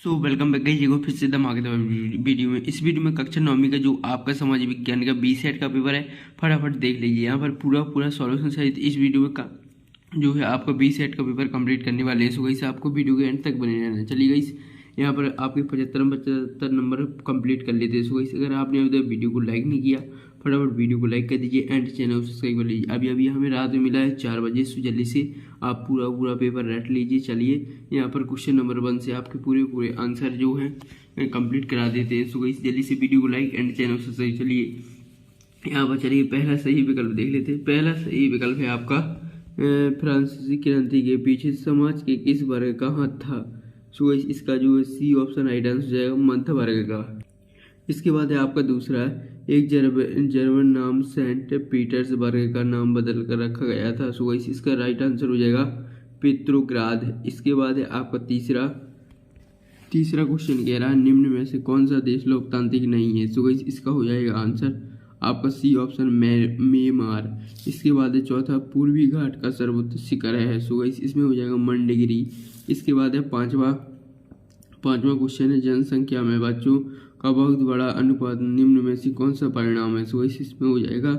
So welcome back guys, फिर से धमाकेदार वीडियो में। इस वीडियो में कक्षा 9वीं का जो आपका समाज विज्ञान का बी सेट का पेपर है, फटाफट देख लीजिए। यहाँ पर पूरा सॉल्यूशन सहित इस वीडियो में का जो है आपका बी सेट का पेपर कंप्लीट करने वाले हैं। सो गाइस आपको वीडियो के एंड तक बने रहना। चलिए गाइस, यहाँ पर आपके 75 नंबर कंप्लीट कर लेते हैं। सो गाइस अगर आपने अभी तक वीडियो को लाइक नहीं किया, फटाफट वीडियो को लाइक कर दीजिए एंड चैनल को सब्सक्राइब कर लीजिए। अभी हमें रात में मिला है 4 बजे, सो जल्दी से आप पूरा पेपर रट लीजिए। चलिए यहाँ पर क्वेश्चन नंबर 1 से आपके पूरे आंसर जो हैं कंप्लीट करा देते हैं। सो गाइस जल्दी से वीडियो को लाइक एंड चैनल को सब्सक्राइब। चलिए यहाँ पर चलिए पहला सही विकल्प देख लेते हैं। पहला सही विकल्प है आपका फ्रांसीसी क्रांति के पीछे समाज के किस वर्ग का हाथ था। सो गाइस इसका जो है सी ऑप्शन राइट आंसर हो जाएगा, मध्य वर्ग का। इसके बाद है आपका दूसरा, एक जर्मन नाम सेंट पीटर्सबर्ग का नाम बदल कर रखा गया था। सो गाइस इसका राइट आंसर हो जाएगा पेट्रोग्राद। इसके बाद है आपका तीसरा क्वेश्चन कह रहा है निम्न में से कौन सा देश लोकतांत्रिक नहीं है। सो गाइस इसका हो जाएगा आंसर आपका सी ऑप्शन म्यांमार। इसके बाद है चौथा, पूर्वी घाट का सर्वोच्च शिखर है। सो गाइस इसमें हो जाएगा मंडगिरी। इसके बाद है पांचवा क्वेश्चन है जनसंख्या में बच्चों का बहुत बड़ा अनुपात निम्न में से कौन सा परिणाम है। सो गाइस इसमें हो जाएगा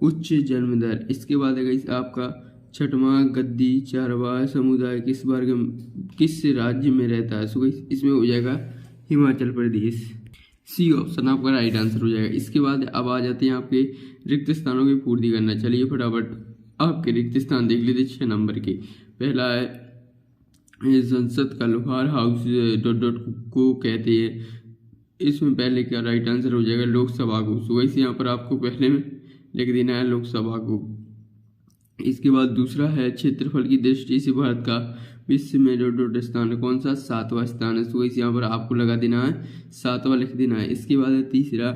उच्च जन्म दर। इसके बाद है गाइस आपका छठवां, गद्दी चारवाह समुदाय किस राज्य में रहता है। सो गाइस इसमें हो जाएगा हिमाचल प्रदेश। सी ऑप्शन आपका राइट आंसर हो जाएगा। इसके बाद अब आ जाते हैं आपके रिक्त स्थानों की पूर्ति करना। चलिए फटाफट आपके रिक्त स्थान देख लीजिए 6 नंबर के। पहला है संसद का लोहार हाउस को कहते हैं। इसमें पहले क्या राइट आंसर हो जाएगा लोकसभा को। सो गाइस यहाँ पर आपको पहले में लिख देना है लोकसभा को। इसके बाद दूसरा है क्षेत्रफल की दृष्टि से भारत का विश्व में स्थान है कौन सा, 7वां स्थान है। सो गाइस यहाँ पर आपको लगा देना है 7वां लिख देना है। इसके बाद है तीसरा,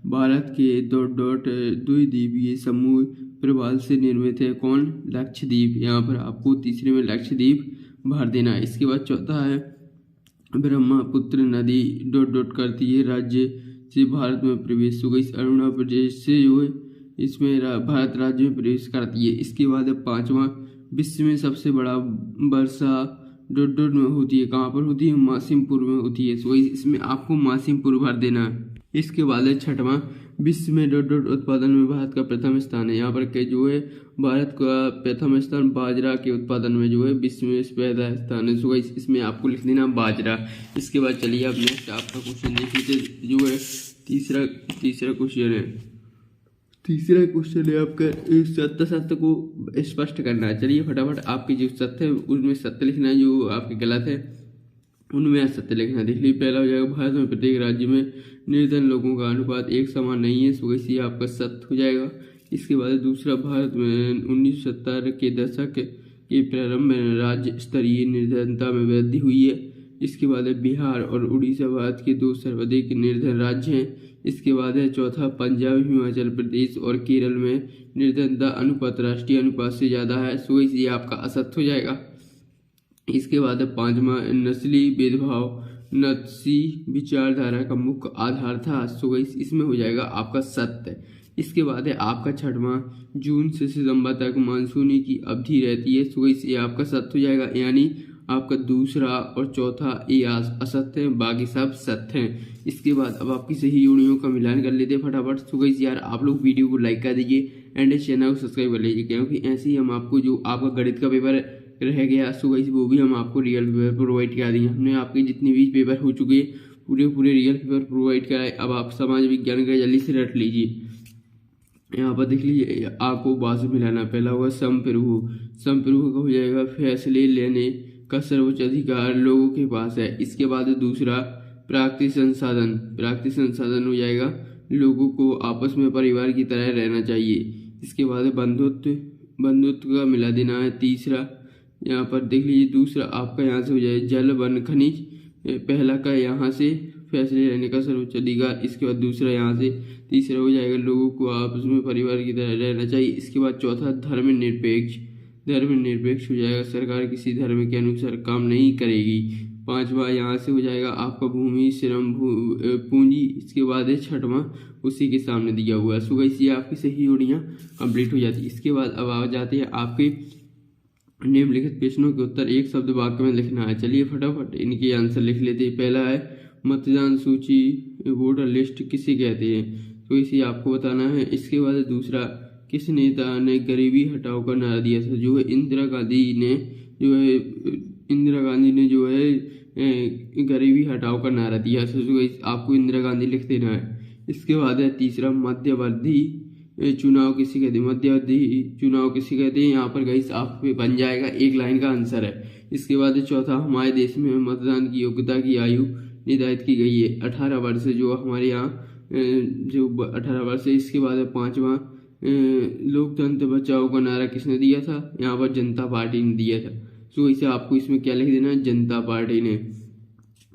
भारत के द्विद्वीपीय समूह प्रभाव से निर्मित है कौन, लक्षद्वीप। यहाँ पर आपको तीसरे में लक्षद्वीप भर देना है। इसके बाद चौथा है ब्रह्मपुत्र नदी करती है राज्य से भारत में प्रवेश। सो गाइस अरुणाचल प्रदेश से जो है इसमें भारत राज्य में प्रवेश करती है। इसके बाद है पांचवा, विश्व में सबसे बड़ा वर्षा में होती है, कहाँ पर होती है, मासिमपुर में होती है। सो गाइस इसमें आपको मासिमपुर भर देना है। इसके बाद है छठवां, विश्व में उत्पादन में भारत का प्रथम स्थान है। यहाँ पर के जो है भारत का प्रथम स्थान बाजरा के उत्पादन में जो है विश्व में पहला स्थान है। सो गाइस इसमें आपको लिख देना बाजरा। इसके बाद चलिए अब नेक्स्ट आपका क्वेश्चन देख लीजिए जो है तीसरा क्वेश्चन है आपका सत्य को स्पष्ट करना है। चलिए फटाफट आपकी जो सत्य है उसमें सत्य लिखना है, जो आपके गलत है उनमें असत्य लिखना। देख लीजिए पहला हो जाएगा भारत में प्रत्येक राज्य में निर्धन लोगों का अनुपात एक समान नहीं है। सो इसी आपका सत्य हो जाएगा। इसके बाद दूसरा, भारत में 1970 के दशक के प्रारंभ में राज्य स्तरीय निर्धनता में वृद्धि हुई है। इसके बाद है बिहार और उड़ीसा भारत के 2 सर्वाधिक निर्धन राज्य हैं। इसके बाद है चौथा, पंजाब, हिमाचल प्रदेश और केरल में निर्धनता अनुपात राष्ट्रीय अनुपात से ज़्यादा है। सो ये आपका असत्य हो जाएगा। इसके बाद है पांचवा, नस्ली भेदभाव नत्सी विचारधारा का मुख्य आधार था। सो गाइस इसमें हो जाएगा आपका सत्य। इसके बाद है आपका छठवां, जून से सितंबर तक मानसूनी की अवधि रहती है। सो गाइस ये आपका सत्य हो जाएगा, यानी आपका दूसरा और चौथा ये असत्य है, बाकी सब सत्य हैं। इसके बाद अब आपकी सही जोड़ियों का मिलान कर लेते हैं फटाफट। सो गाइस यार आप लोग वीडियो को लाइक कर दीजिए एंड चैनल को सब्सक्राइब कर लीजिए, क्योंकि ऐसे ही हम आपको जो आपका गणित का पेपर रह गया सो गाइस वो भी हम आपको रियल पेपर प्रोवाइड करा देंगे। हमने आपके जितने भी पेपर हो चुके पूरे रियल पेपर प्रोवाइड कराए। अब आप समाज विज्ञान का जल्दी से रट लीजिए। यहाँ पर देख लीजिए आपको बाजू मिलाना। पहला होगा संप्रभु का हो जाएगा फैसले लेने का सर्वोच्च अधिकार लोगों के पास है। इसके बाद दूसरा, प्राकृतिक संसाधन हो जाएगा लोगों को आपस में परिवार की तरह रहना चाहिए। इसके बाद बंधुत्व का मिला देना है। तीसरा यहाँ पर देख लीजिए, दूसरा आपका यहाँ से हो जाए जल वन खनिज, पहला का यहाँ से फैसले लेने का सर्वोच्च अधिकार। इसके बाद दूसरा यहाँ से तीसरा हो जाएगा लोगों को आपस में परिवार की तरह रहना चाहिए। इसके बाद चौथा, धर्मनिरपेक्ष हो जाएगा, सरकार किसी धर्म के अनुसार काम नहीं करेगी। पांचवा यहाँ से हो जाएगा आपका भूमि श्रम पूंजी। इसके बाद है छठवां उसी के सामने दिया हुआ है। सो गाइस ये आपकी सही जोड़ियाँ कंप्लीट हो जाती है। इसके बाद अब आ जाते हैं आपके निम्नलिखित प्रश्नों के उत्तर एक शब्द वाक्य में लिखना है। चलिए फटाफट इनके आंसर लिख लेते हैं। पहला है मतदान सूची वोटर लिस्ट किसे कहते हैं, तो इसे आपको बताना है। इसके बाद दूसरा, किस नेता ने गरीबी हटाओ का नारा दिया था, जो है इंदिरा गांधी ने जो है गरीबी हटाओ का नारा दिया था, तो आपको इंदिरा गांधी लिख देना है। इसके बाद है तीसरा, मध्यावधि चुनाव किसे कहते हैं, मध्यावधि चुनाव किसे कहते हैं, यहाँ पर गाइस आप पे बन जाएगा एक लाइन का आंसर है। इसके बाद चौथा, हमारे देश में मतदान की योग्यता की आयु निर्धारित की गई है 18 वर्ष, जो हमारे यहाँ जो 18 वर्ष है। इसके बाद पांचवा, लोकतंत्र बचाओ का नारा किसने दिया था, यहाँ पर जनता पार्टी ने दिया था, तो इसे आपको इसमें क्या लिख देना है, जनता पार्टी ने।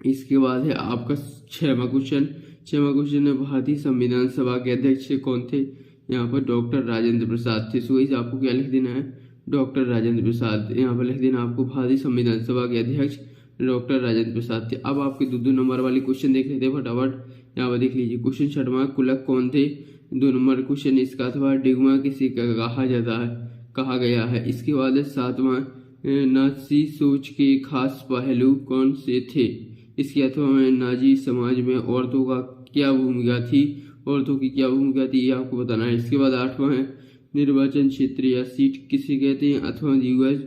इसके बाद है आपका छठवां क्वेश्चन है भारतीय संविधान सभा के अध्यक्ष कौन थे, यहाँ पर डॉक्टर राजेंद्र प्रसाद थे, सो इसे आपको क्या लिख देना है, डॉक्टर राजेंद्र प्रसाद। यहाँ पर लिख देना आपको भारतीय संविधान सभा के अध्यक्ष डॉक्टर राजेंद्र प्रसाद थे। अब आपके दो नंबर वाले क्वेश्चन देख लेते हैं फटाफट। यहाँ पर देख लीजिए क्वेश्चन छठवां, कुलक कौन थे, 2 नंबर क्वेश्चन इसका, अथवा डिगमा किसे कहा गया है। इसके बाद सातवां, नाजी सोच के खास पहलू कौन से थे, इसके अथवा में नाजी समाज में औरतों की क्या भूमिका थी, ये आपको बताना है। इसके बाद आठवां है, निर्वाचन क्षेत्र या सीट किसे कहते हैं, अथवा दिग्गज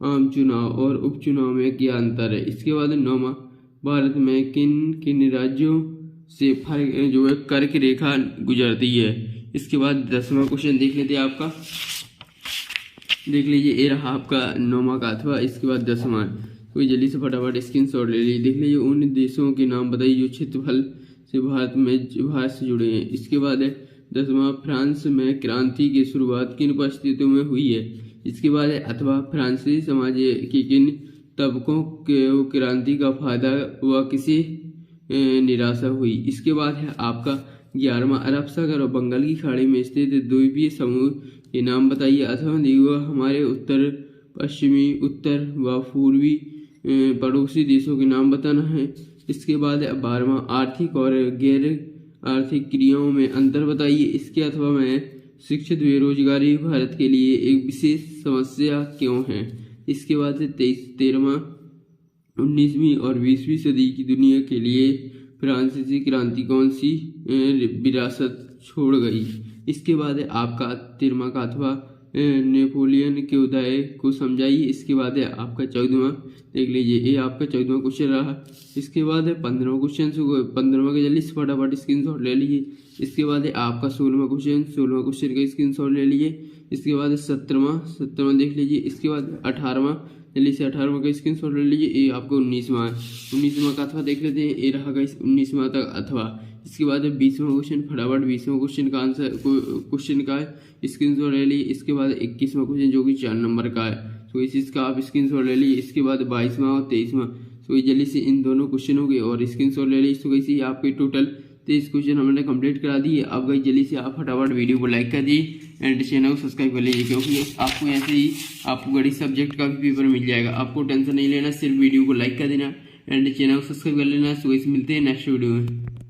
आम चुनाव और उपचुनाव में क्या अंतर है। इसके बाद नौवां, भारत में किन राज्यों से जो है कर्क रेखा गुजरती है। इसके बाद 10वां क्वेश्चन देख लेते हैं आपका, देख लीजिए ये रहा आपका 9वां का अथवा। इसके बाद 10वां, कोई जल्दी से फटाफट स्क्रीनशॉट ले लीजिए। देख लीजिए उन देशों के नाम बताइए जो क्षेत्रफल से भारत से जुड़े हैं। इसके बाद है 10वां, फ्रांस में क्रांति की शुरुआत किन परिस्थितियों में हुई है। इसके बाद है अथवा फ्रांसीसी समाज के किन तबकों को क्रांति का फायदा व किसी निराशा हुई। इसके बाद है आपका 11वां, अरब सागर और बंगाल की खाड़ी में स्थित द्वीपीय समूह के नाम बताइए, अथवा दिए हमारे उत्तर पश्चिमी, उत्तर व पूर्वी पड़ोसी देशों के नाम बताना है। इसके बाद 12वां, आर्थिक और गैर आर्थिक क्रियाओं में अंतर बताइए। इसके अथवा में शिक्षित बेरोजगारी भारत के लिए एक विशेष समस्या क्यों है। इसके बाद 13वां, 19वीं और 20वीं सदी की दुनिया के लिए फ्रांसीसी क्रांति कौन सी विरासत छोड़ गई। इसके बाद है आपका 13वां का अथवा नेपोलियन के उदय को समझाइए। इसके बाद है आपका 14वां, देख लीजिए ये आपका 14वां क्वेश्चन रहा। इसके बाद है 15वां क्वेश्चन, 15वां का जल्दी फटाफट स्क्रीनशॉट ले लीजिए। इसके बाद है आपका 16वां क्वेश्चन का स्क्रीनशॉट ले लीजिए। इसके बाद 17वां देख लीजिए। इसके बाद 18वां, जल्दी से 18वां का स्क्रीनशॉट ले लीजिए। ये आपको 19वां का अथवा देख लेते हैं, ये रहा 19वां तक अथवा। इसके बाद 20वां क्वेश्चन, फटाफट 20वां क्वेश्चन का आंसर क्वेश्चन का है स्क्रीनशॉट ले लीजिए। इसके बाद 21वां क्वेश्चन जो कि 4 नंबर का है, तो इस चीज़ का आप स्क्रीनशॉट ले लीजिए। इसके बाद 22वां और 23वां, तो जल्दी से इन दोनों क्वेश्चनों के और स्क्रीनशॉट ले लीजिए। तो कैसे आपके टोटल 23 क्वेश्चन हमने कंप्लीट करा दिए। अब गई जल्दी से आप फटाफट वीडियो को लाइक कर दीजिए एंड चैनल को सब्सक्राइब कर लीजिए, क्योंकि आपको ऐसे ही आपको गणित सब्जेक्ट का भी पेपर मिल जाएगा। आपको टेंशन नहीं लेना, सिर्फ वीडियो को लाइक कर देना एंड चैनल को सब्सक्राइब कर लेना। सो इस मिलते हैं नेक्स्ट वीडियो में।